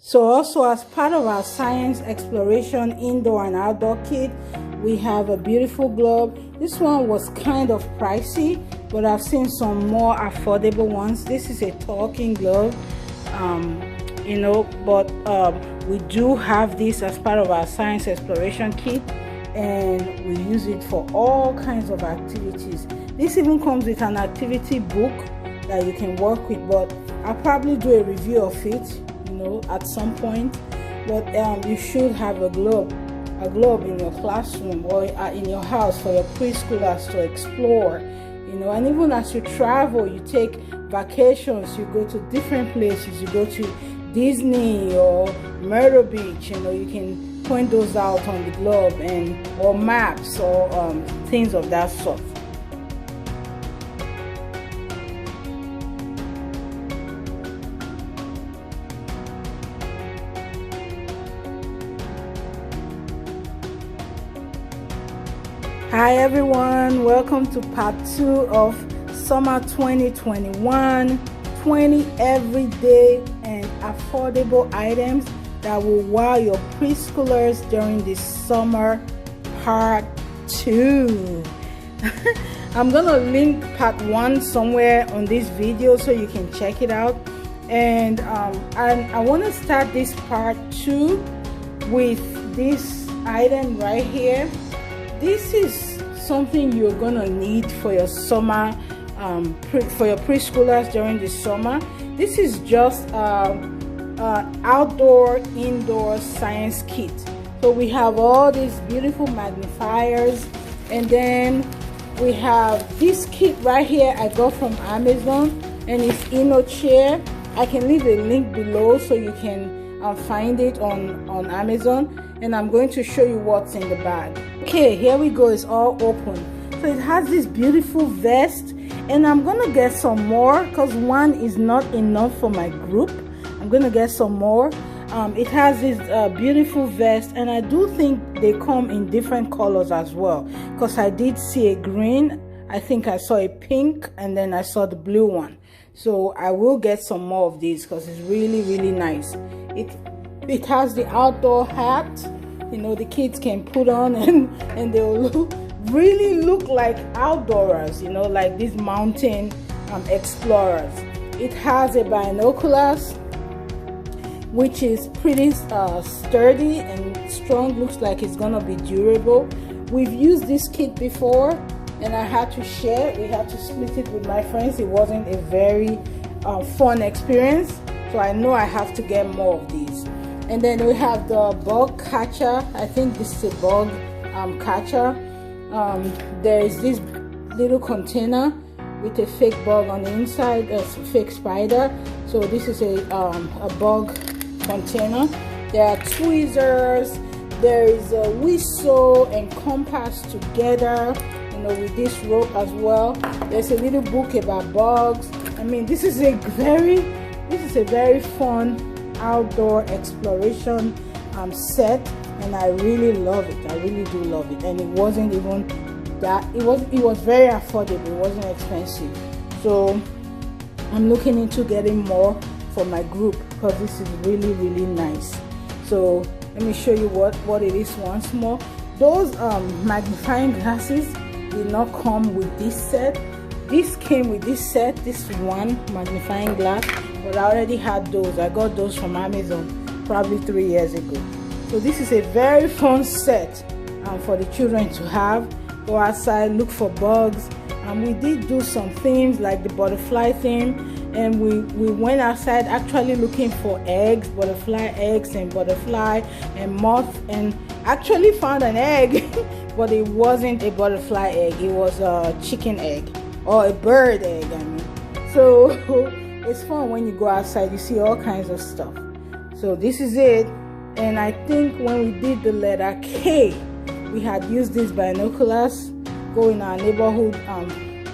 So also, as part of our science exploration indoor and outdoor kit, we have a beautiful glove. This one was kind of pricey, but I've seen some more affordable ones. This is a talking glove, you know, but we do have this as part of our science exploration kit, and we use it for all kinds of activities. This even comes with an activity book that you can work with, but I'll probably do a review of it, you know, at some point. But you should have a globe in your classroom or in your house for your preschoolers to explore, you know. And even as you travel, you take vacations, you go to different places, you go to Disney or Myrtle Beach, you know, you can point those out on the globe, and or maps or things of that sort. Hi everyone, welcome to part 2 of summer 2021. 20 everyday and affordable items that will wow your preschoolers during the summer, part 2. I'm gonna link part 1 somewhere on this video so you can check it out. And I want to start this part 2 with this item right here. This is something you're gonna need for your summer, for your preschoolers during the summer. This is just outdoor indoor science kit. So we have all these beautiful magnifiers, and then we have this kit right here I got from Amazon, and it's INNOCHEER. I can leave a link below so you can find it on Amazon, and I'm going to show you what's in the bag. Okay, here we go. It's all open. So it has this beautiful vest, and I'm gonna get some more because one is not enough for my group. I'm gonna get some more. It has this beautiful vest, and I do think they come in different colors as well, because I did see a green, I think I saw a pink, and then I saw the blue one. So I will get some more of these because it's really nice. It has the outdoor hat, you know, the kids can put on and they'll really look like outdoors, you know, like these mountain explorers. It has a binoculars, which is pretty sturdy and strong. Looks like it's gonna be durable. We've used this kit before, and I had to share. We had to split it with my friends. It wasn't a very fun experience, so I know I have to get more of these. And then we have the bug catcher. I think this is a bug catcher. There is this little container with a fake bug on the inside, a fake spider. So this is a bug container. There are tweezers. There is a whistle and compass together, you know, with this rope as well. There's a little book about bugs. I mean, this is a very fun outdoor exploration set, and I really love it. I really do love it. And it wasn't even that, it was very affordable. It wasn't expensive. So I'm looking into getting more for my group because this is really nice. So let me show you what it is once more. Those magnifying glasses did not come with this set. This came with this set, this one magnifying glass, but I already had those. I got those from Amazon probably 3 years ago. So this is a very fun set for the children to have. Go outside, look for bugs. We did do some themes like the butterfly theme, and we went outside actually looking for eggs, butterfly eggs and butterfly and moth, and actually found an egg but it wasn't a butterfly egg, it was a chicken egg or a bird egg, I mean. So it's fun when you go outside, you see all kinds of stuff. So this is it. And I think when we did the letter K, we had used these binoculars, go in our neighborhood.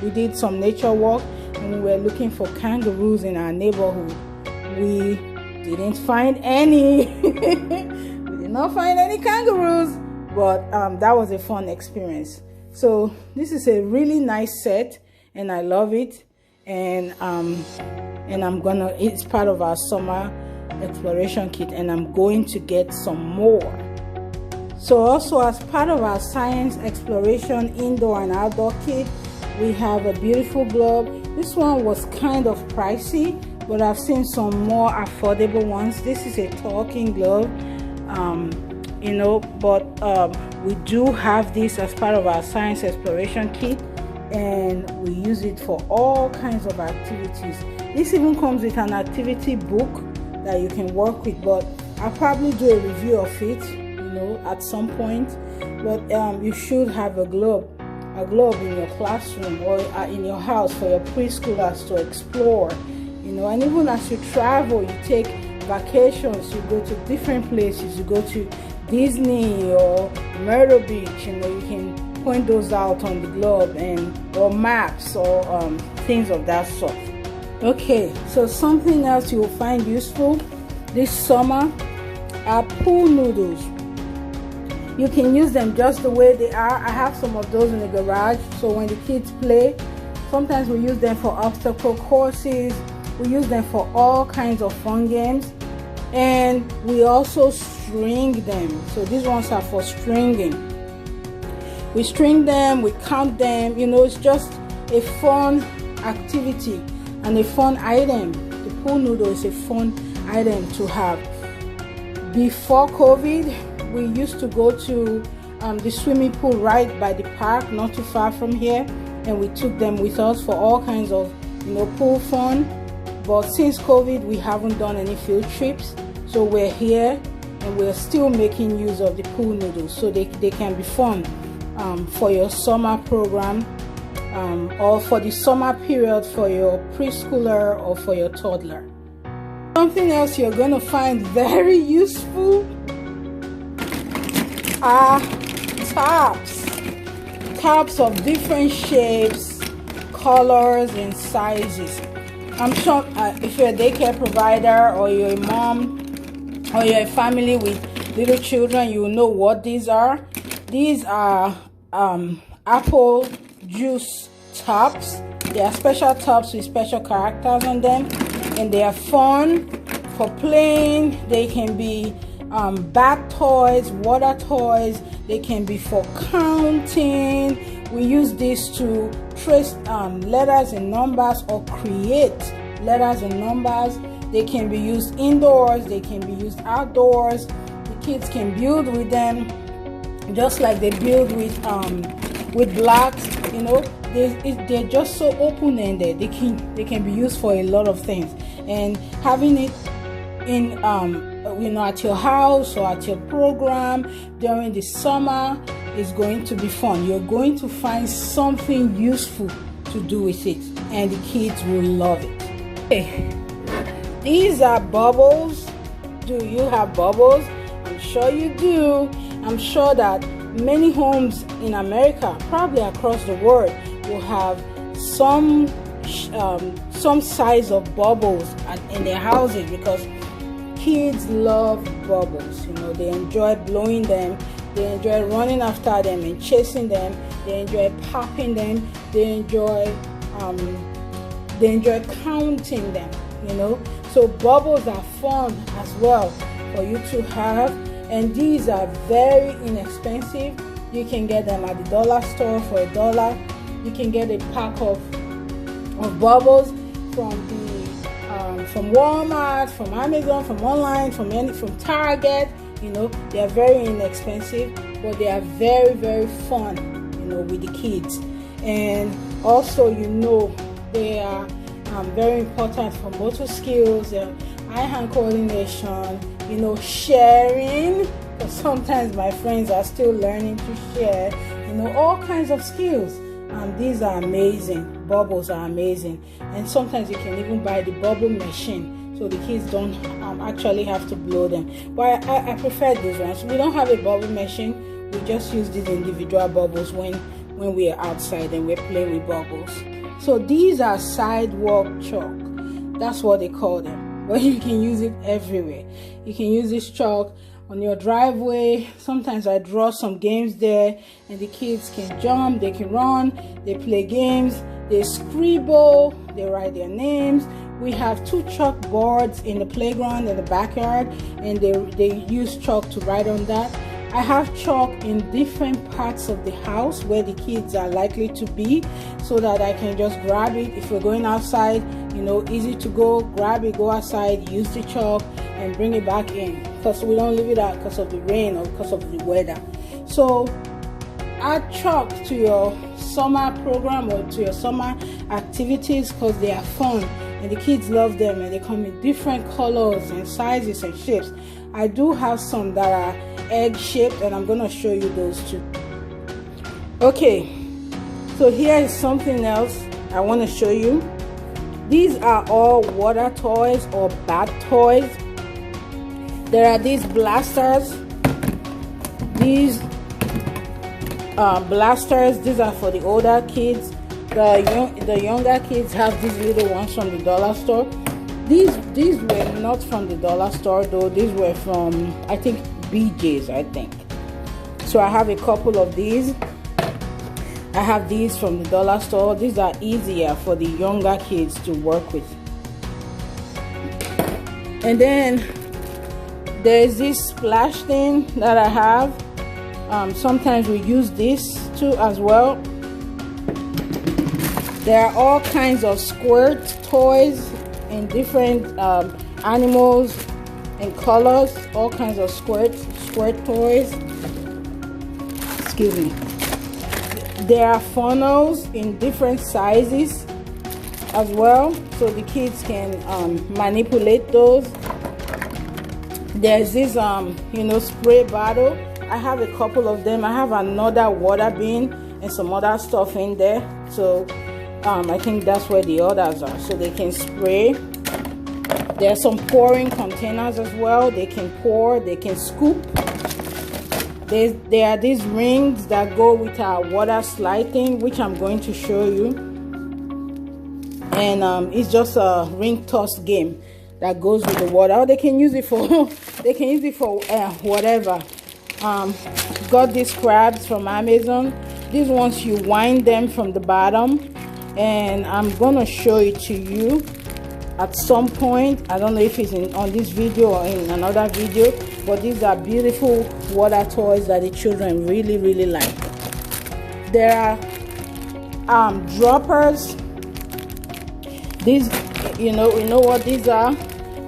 We did some nature walk and we were looking for kangaroos in our neighborhood. We didn't find any. We did not find any kangaroos, but that was a fun experience. So this is a really nice set and I love it. And I'm gonna, it's part of our summer exploration kit, and I'm going to get some more. So also, as part of our science exploration indoor and outdoor kit, we have a beautiful glove. This one was kind of pricey, but I've seen some more affordable ones. This is a talking glove, you know, but we do have this as part of our science exploration kit, and we use it for all kinds of activities. This even comes with an activity book that you can work with, but I'll probably do a review of it, you know, at some point. But you should have a glove in your classroom or in your house for your preschoolers to explore, you know. And even as you travel, you take vacations, you go to different places, you go to Disney or Myrtle Beach, you know, you can point those out on the glove, and or maps or things of that sort. Okay, so something else you will find useful this summer are pool noodles. You can use them just the way they are. I have some of those in the garage, so when the kids play, sometimes we use them for obstacle courses, we use them for all kinds of fun games, and we also string them. So these ones are for stringing. We string them, we count them, you know. It's just a fun activity and a fun item. The pool noodle is a fun item to have. Before COVID, we used to go to the swimming pool right by the park, not too far from here, and we took them with us for all kinds of, you know, pool fun. But since COVID, we haven't done any field trips, so we're here and we're still making use of the pool noodles, so they can be fun for your summer program, or for the summer period for your preschooler or for your toddler. Something else you're going to find very useful are tops of different shapes, colors, and sizes. I'm sure if you're a daycare provider or you're a mom or you're a family with little children, you will know what these are. These are apple juice tops. They are special tops with special characters on them, and they are fun for playing. They can be bath toys, water toys. They can be for counting. We use this to trace letters and numbers or create letters and numbers. They can be used indoors, they can be used outdoors. The kids can build with them just like they build with blocks, you know. They're just so open-ended. They can be used for a lot of things, and having it in you know, at your house or at your program during the summer is going to be fun. You're going to find something useful to do with it, and the kids will love it. Okay. These are bubbles. Do you have bubbles? I'm sure you do. I'm sure that many homes in America, probably across the world, will have some size of bubbles in their houses, because kids love bubbles. You know, they enjoy blowing them, they enjoy running after them and chasing them, they enjoy popping them, they enjoy counting them, you know. So bubbles are fun as well for you to have, and these are very inexpensive. You can get them at the dollar store for $1. You can get a pack of bubbles from Walmart, from Amazon, from online, from Target. You know, they are very inexpensive, but they are very, very fun, you know, with the kids. And also, you know, they are very important for motor skills, eye-hand coordination, you know, sharing, because sometimes my friends are still learning to share, you know, all kinds of skills. These are amazing. Bubbles are amazing, and sometimes you can even buy the bubble machine, so the kids don't actually have to blow them. But I prefer these ones. We don't have a bubble machine. We just use these individual bubbles when we are outside and we're playing with bubbles. So these are sidewalk chalk. That's what they call them. But you can use it everywhere. You can use this chalk on your driveway. Sometimes I draw some games there, and the kids can jump, they can run, they play games, they scribble, they write their names. we have 2 chalk boards in the playground in the backyard, and they use chalk to write on that. I have chalk in different parts of the house where the kids are likely to be, so that I can just grab it if we're going outside, you know, easy to go, grab it, go outside, use the chalk and bring it back in, because we don't leave it out because of the rain or because of the weather. So add chalk to your summer program or to your summer activities, because they are fun and the kids love them, and they come in different colors and sizes and shapes. I do have some that are egg shaped, and I'm gonna show you those too. Okay, so here is something else I want to show you. These are all water toys or bath toys. There are these blasters. These blasters, these are for the older kids. The younger kids have these little ones from the dollar store. These were not from the dollar store though. These were from, I think, BJ's, I think. So I have a couple of these. I have these from the dollar store. These are easier for the younger kids to work with. And then there's this splash thing that I have. Sometimes we use this too as well. There are all kinds of squirt toys in different animals and colors. All kinds of squirt toys. Excuse me. There are funnels in different sizes as well, so the kids can manipulate those. There's this you know, spray bottle. I have a couple of them. I have another water bin and some other stuff in there, so I think that's where the others are, so they can spray. There are some pouring containers as well. They can pour, they can scoop. There are these rings that go with our water slide thing, which I'm going to show you. And it's just a ring toss game that goes with the water. Or they can use it for they can use it for whatever. Got these crabs from Amazon. These ones, you wind them from the bottom, and I'm gonna show it to you at some point. I don't know if it's on this video or in another video, but these are beautiful water toys that the children really like. There are droppers. These, you know what these are.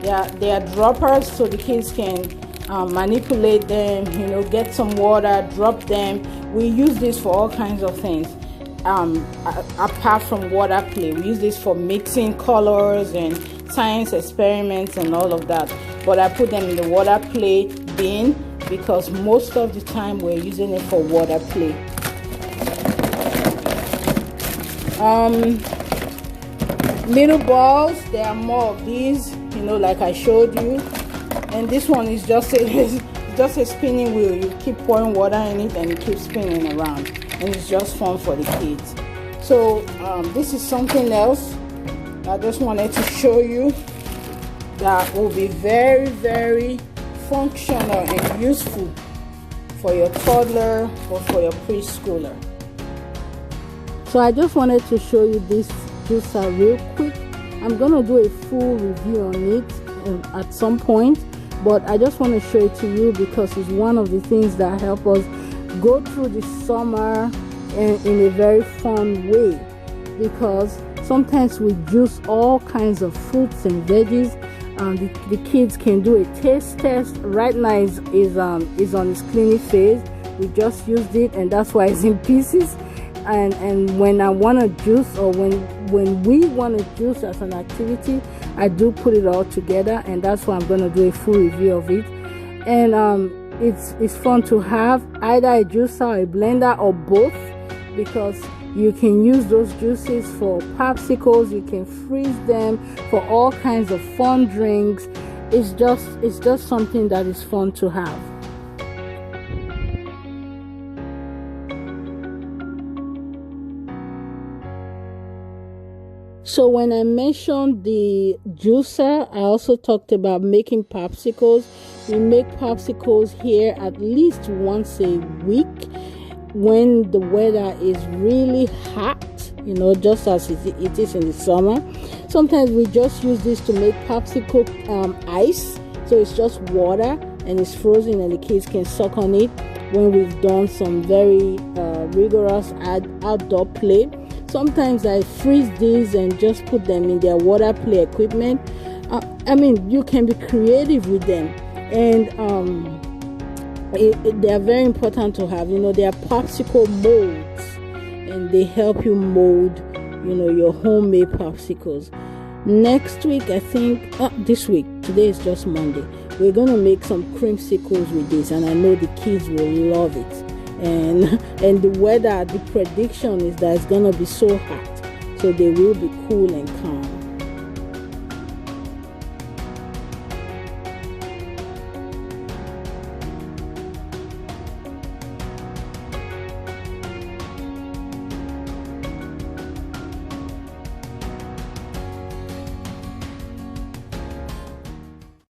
They are droppers, so the kids can manipulate them, you know, get some water, drop them. We use this for all kinds of things. Apart from water play, we use this for mixing colors and science experiments and all of that, but I put them in the water play bin because most of the time we're using it for water play. Little balls, there are more of these, you know, like I showed you, and this one is just a spinning wheel. You keep pouring water in it and it keeps spinning around, and it's just fun for the kids. So this is something else I just wanted to show you that will be very functional and useful for your toddler or for your preschooler. So I just wanted to show you this juicer real quick. I'm gonna do a full review on it at some point, but I just want to show it to you because it's one of the things that help us go through the summer in a very fun way, because sometimes we juice all kinds of fruits and veggies. The kids can do a taste test. Right now is on its cleaning phase. We just used it, and that's why it's in pieces. And when I want to juice, or when we want to juice as an activity, I do put it all together, and that's why I'm going to do a full review of it. And it's fun to have either a juicer or a blender or both, because you can use those juices for popsicles. You can freeze them for all kinds of fun drinks. It's just something that is fun to have. So when I mentioned the juicer, I also talked about making popsicles. We make popsicles here at least once a week when the weather is really hot, you know, just as it is in the summer. Sometimes we just use this to make popsicle ice. So it's just water and it's frozen and the kids can suck on it when we've done some very rigorous outdoor play. Sometimes I freeze these and just put them in their water play equipment. I mean, you can be creative with them, and they are very important to have. They are popsicle molds, and they help you mold, your homemade popsicles. Next week, I think, this week, today is just Monday, we're going to make some creamsicles with this, and I know the kids will love it. And the weather, the prediction is that it's going to be so hot, so they will be cool and calm.